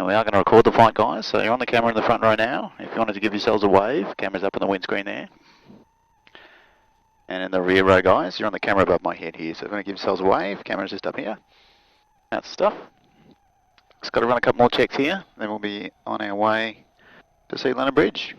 And we are going to record the flight, guys, so you're on the camera in the front row now. If you wanted to give yourselves a wave, camera's up on the windscreen there. And in the rear row, guys, you're on the camera above my head here, so if you want to give yourselves a wave, camera's just up here. That's the stuff. Just got to run a couple more checks here, then we'll be on our way to see London Bridge.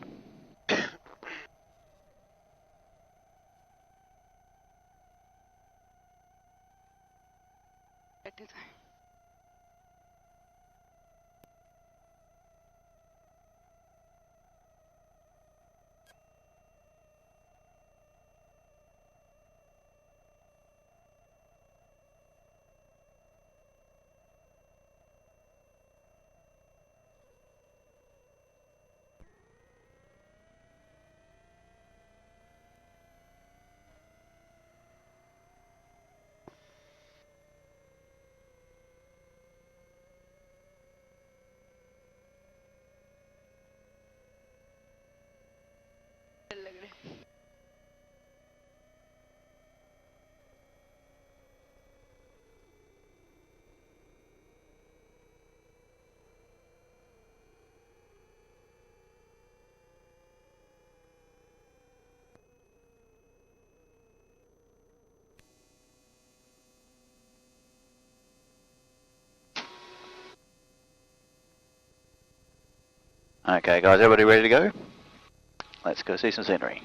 Okay, guys, everybody ready to go? Let's go see some scenery.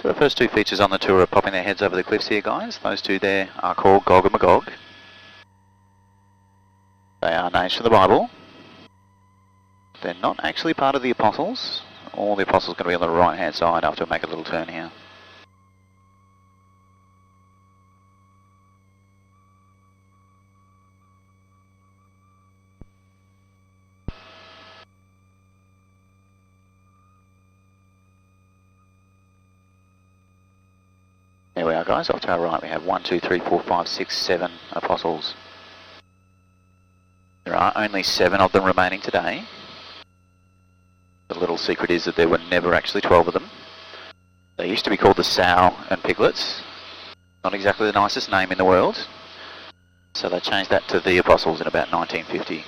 So the first two features on the tour are popping their heads over the cliffs here, guys. Those two there are called Gog and Magog. They are names from the Bible. They're not actually part of the Apostles. All the Apostles are going to be on the right hand side after we make a little turn here. There we are, guys. Off to our right we have 1, 2, 3, 4, 5, 6, 7 Apostles. There are only 7 of them remaining today. The little secret is that there were never actually 12 of them. They used to be called the Sow and Piglets. Not exactly the nicest name in the world. So they changed that to the Apostles in about 1950.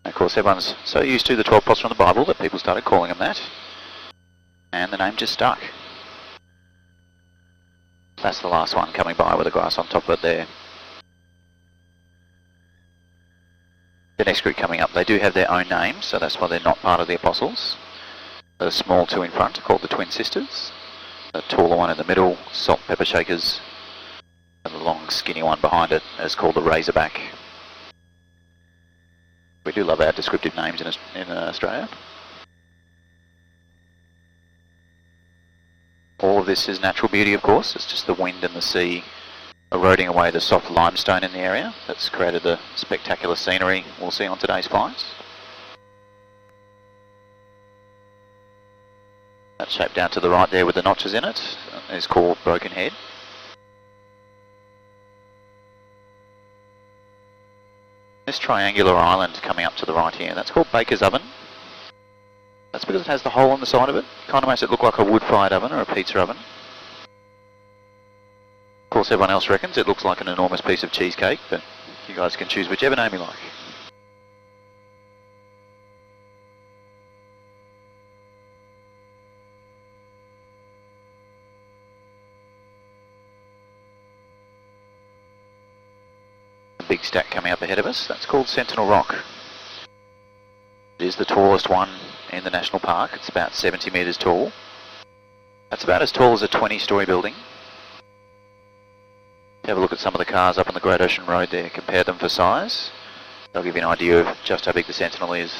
And of course everyone's so used to the 12 Apostles from the Bible that people started calling them that. And the name just stuck. That's the last one coming by with the grass on top of it there. The next group coming up, they do have their own names, so that's why they're not part of the Apostles. The small two in front are called the Twin Sisters. The taller one in the middle, Salt and Pepper Shakers. And the long skinny one behind it is called the Razorback. We do love our descriptive names in Australia. All of this is natural beauty, of course. It's just the wind and the sea eroding away the soft limestone in the area that's created the spectacular scenery we'll see on today's flights. That shape down to the right there with the notches in it is called Broken Head. This triangular island coming up to the right here, that's called Baker's Oven. That's because it has the hole on the side of it. Kind of makes it look like a wood-fired oven or a pizza oven. Of course, everyone else reckons it looks like an enormous piece of cheesecake, but you guys can choose whichever name you like. A big stack coming up ahead of us, that's called Sentinel Rock. It is the tallest one in the National Park, it's about 70 metres tall. That's about as tall as a 20-storey building. Have a look at some of the cars up on the Great Ocean Road there, compare them for size. They'll give you an idea of just how big the Sentinel is.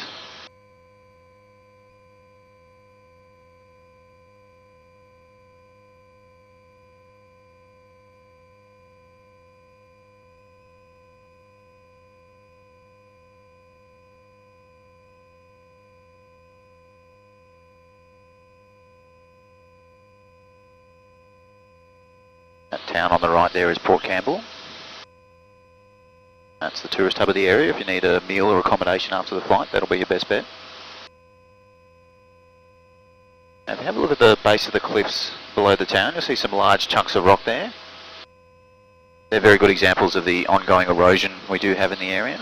That town on the right there is Port Campbell. That's the tourist hub of the area. If you need a meal or accommodation after the flight, that'll be your best bet. And if you have a look at the base of the cliffs below the town, you'll see some large chunks of rock there. They're very good examples of the ongoing erosion we do have in the area.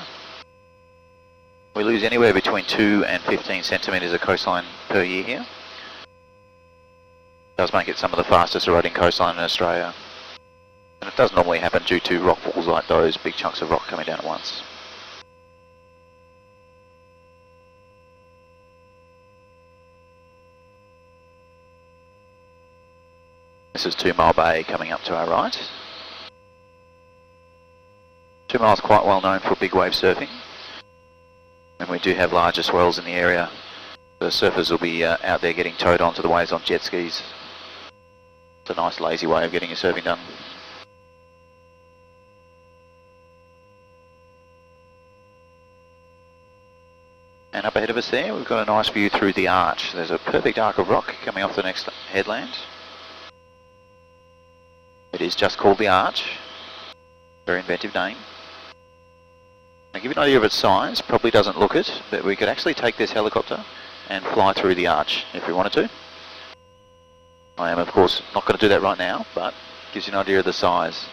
We lose anywhere between 2 and 15 centimetres of coastline per year here. It does make it some of the fastest eroding coastline in Australia. And it does normally happen due to rock falls like those, big chunks of rock coming down at once. This is 2 Mile Bay coming up to our right. 2 Mile's quite well known for big wave surfing. And we do have larger swells in the area. The surfers will be out there getting towed onto the waves on jet skis. It's a nice lazy way of getting your surfing done. And up ahead of us there, we've got a nice view through the arch. There's a perfect arc of rock coming off the next headland. It is just called the Arch. Very inventive name. I'll give you an idea of its size. Probably doesn't look it, but we could actually take this helicopter and fly through the arch if we wanted to. I am, of course, not going to do that right now, but gives you an idea of the size.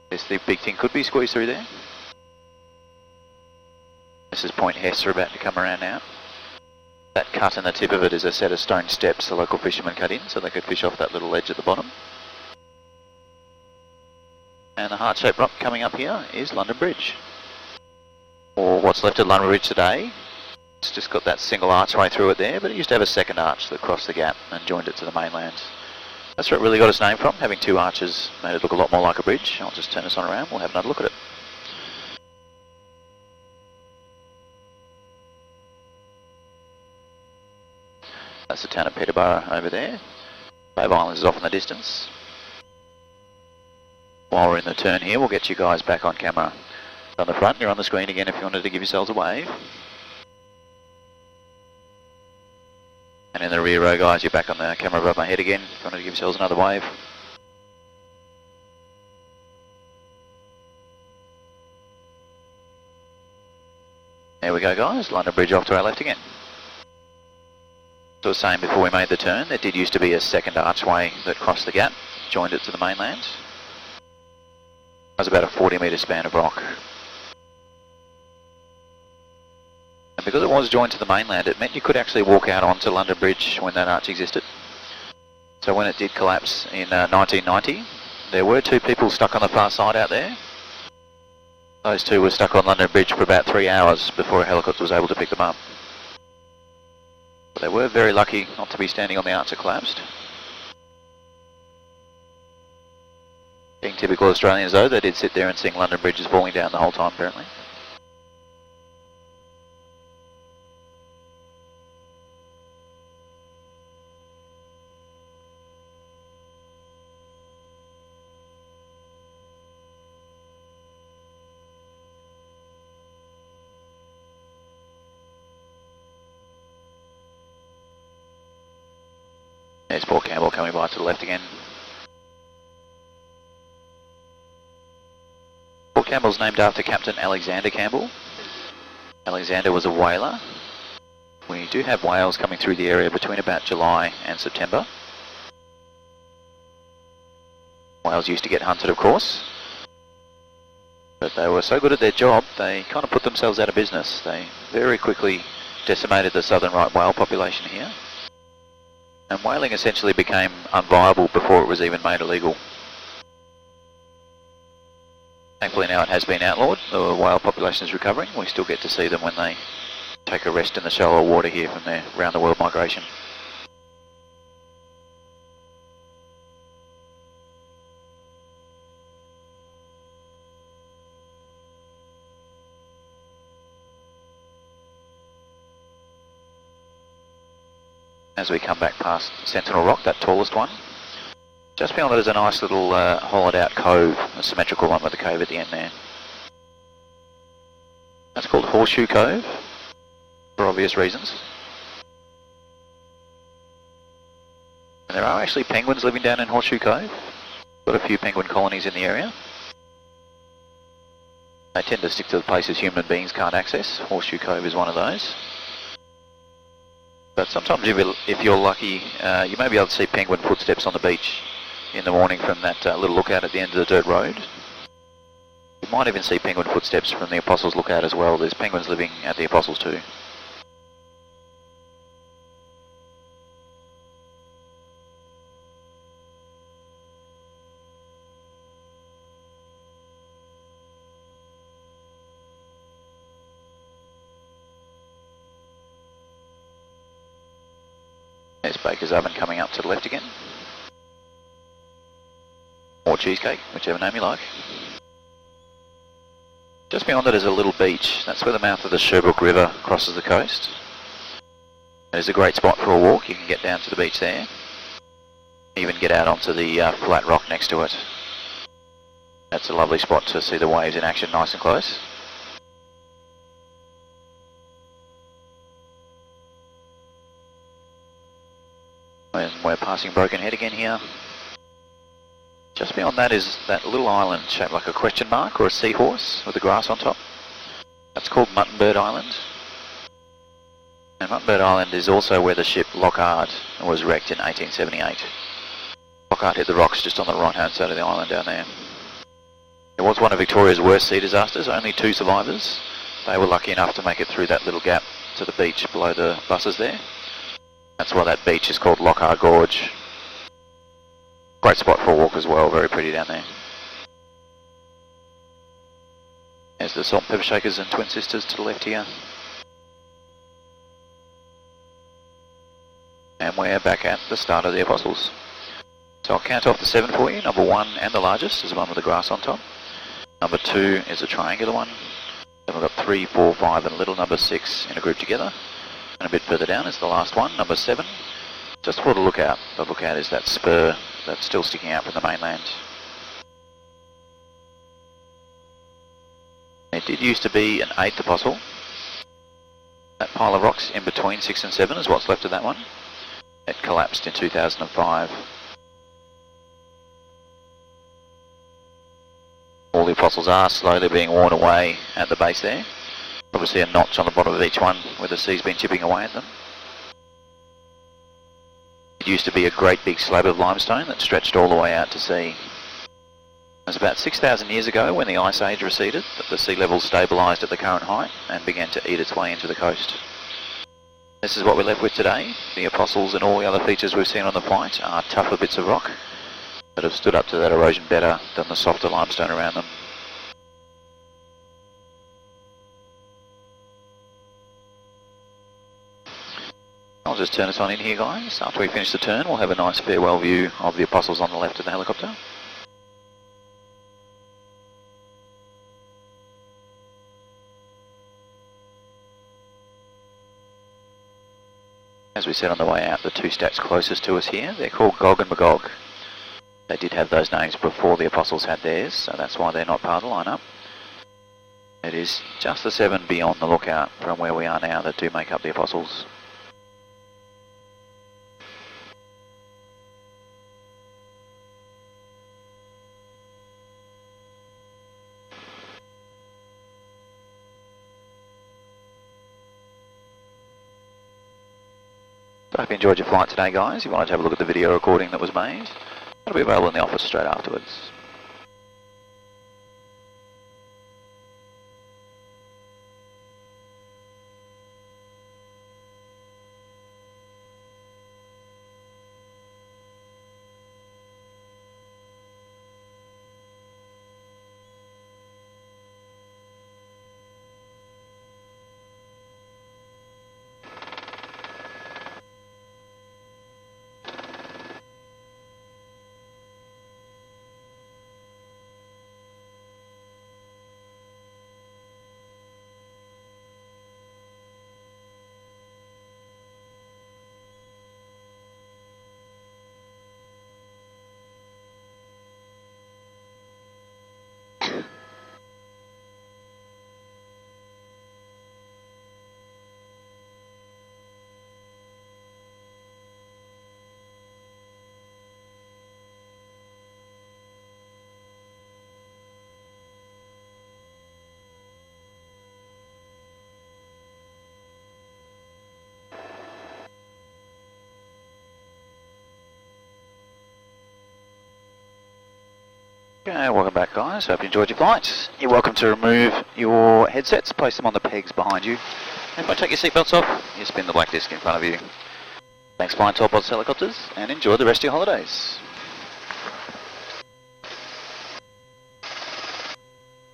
This big thing could be squeezed through there. This is Point Hess, we're about to come around now. That cut in the tip of it is a set of stone steps the local fishermen cut in so they could fish off that little ledge at the bottom. And the heart-shaped rock coming up here is London Bridge. Or what's left of London Bridge today. It's just got that single archway through it there, but it used to have a second arch that crossed the gap and joined it to the mainland. That's where it really got its name from. Having 2 arches made it look a lot more like a bridge. I'll just turn this on around, we'll have another look at it. That's the town of Peterborough over there. Babe Islands is off in the distance. While we're in the turn here, we'll get you guys back on camera. On the front, you're on the screen again if you wanted to give yourselves a wave. And in the rear row, guys, you're back on the camera above my head again if you wanted to give yourselves another wave. There we go, guys. London Bridge off to our left again. As I was saying before we made the turn, there did used to be a second archway that crossed the gap, joined it to the mainland. It was about a 40-metre span of rock. And because it was joined to the mainland, it meant you could actually walk out onto London Bridge when that arch existed. So when it did collapse in 1990, there were 2 people stuck on the far side out there. Those 2 were stuck on London Bridge for about 3 hours before a helicopter was able to pick them up. But they were very lucky not to be standing on the arch that collapsed. Being typical Australians though, they did sit there and sing London Bridge is falling down the whole time apparently. There's Port Campbell coming by to the left again. Port Campbell's named after Captain Alexander Campbell. Alexander was a whaler. We do have whales coming through the area between about July and September. Whales used to get hunted, of course. But they were so good at their job, they kind of put themselves out of business. They very quickly decimated the southern right whale population here. And whaling essentially became unviable before it was even made illegal. Thankfully now it has been outlawed. The whale population is recovering. We still get to see them when they take a rest in the shallow water here from their round the world migration. As we come back past Sentinel Rock, that tallest one, just beyond it is a nice little hollowed out cove, a symmetrical one with a cave at the end there. That's called Horseshoe Cove, for obvious reasons. And there are actually penguins living down in Horseshoe Cove. Got a few penguin colonies in the area. They tend to stick to the places human beings can't access. Horseshoe Cove is one of those. But sometimes if you're lucky, you may be able to see penguin footsteps on the beach in the morning from that little lookout at the end of the dirt road. You might even see penguin footsteps from the Apostles lookout as well. There's penguins living at the Apostles too. There's Baker's Oven coming up to the left again. Or Cheesecake, whichever name you like. Just beyond it is a little beach. That's where the mouth of the Sherbrooke River crosses the coast. It is a great spot for a walk. You can get down to the beach there. Even get out onto the flat rock next to it. That's a lovely spot to see the waves in action nice and close. And we're passing Broken Head again here. Just beyond that is that little island shaped like a question mark or a seahorse with the grass on top. That's called Muttonbird Island. And Muttonbird Island is also where the ship Lockhart was wrecked in 1878. Lockhart hit the rocks just on the right hand side of the island down there. It was one of Victoria's worst sea disasters, only 2 survivors. They were lucky enough to make it through that little gap to the beach below the buses there. That's why that beach is called Lockhart Gorge. Great spot for a walk as well, very pretty down there. There's the Salt and Pepper Shakers and Twin Sisters to the left here. And we're back at the start of the Apostles. So I'll count off the 7 for you. Number 1 and the largest is the one with the grass on top. Number 2 is a triangular one. Then we've got 3, 4, 5 and a little number 6 in a group together. And a bit further down is the last one, number 7. Just for the lookout. The lookout is that spur that's still sticking out from the mainland. It did used to be an 8th apostle. That pile of rocks in between 6 and 7 is what's left of that one. It collapsed in 2005. All the apostles are slowly being worn away at the base there. Obviously a notch on the bottom of each one where the sea's been chipping away at them. It used to be a great big slab of limestone that stretched all the way out to sea. It was about 6,000 years ago when the Ice Age receded that the sea level stabilised at the current height and began to eat its way into the coast. This is what we're left with today. The Apostles and all the other features we've seen on the flight are tougher bits of rock that have stood up to that erosion better than the softer limestone around them. I'll just turn us on in here, guys. After we finish the turn, we'll have a nice farewell view of the Apostles on the left of the helicopter. As we said on the way out, the 2 stacks closest to us here, they're called Gog and Magog. They did have those names before the Apostles had theirs, so that's why they're not part of the lineup. It is just the 7 beyond the lookout from where we are now that do make up the Apostles. I hope you enjoyed your flight today, guys. If you wanted to have a look at the video recording that was made, it'll be available in the office straight afterwards. Okay, welcome back guys, hope you enjoyed your flight. You're welcome to remove your headsets, place them on the pegs behind you. If I take your seatbelts off, you spin the black disc in front of you. Thanks flying Tall Pods Helicopters, and enjoy the rest of your holidays.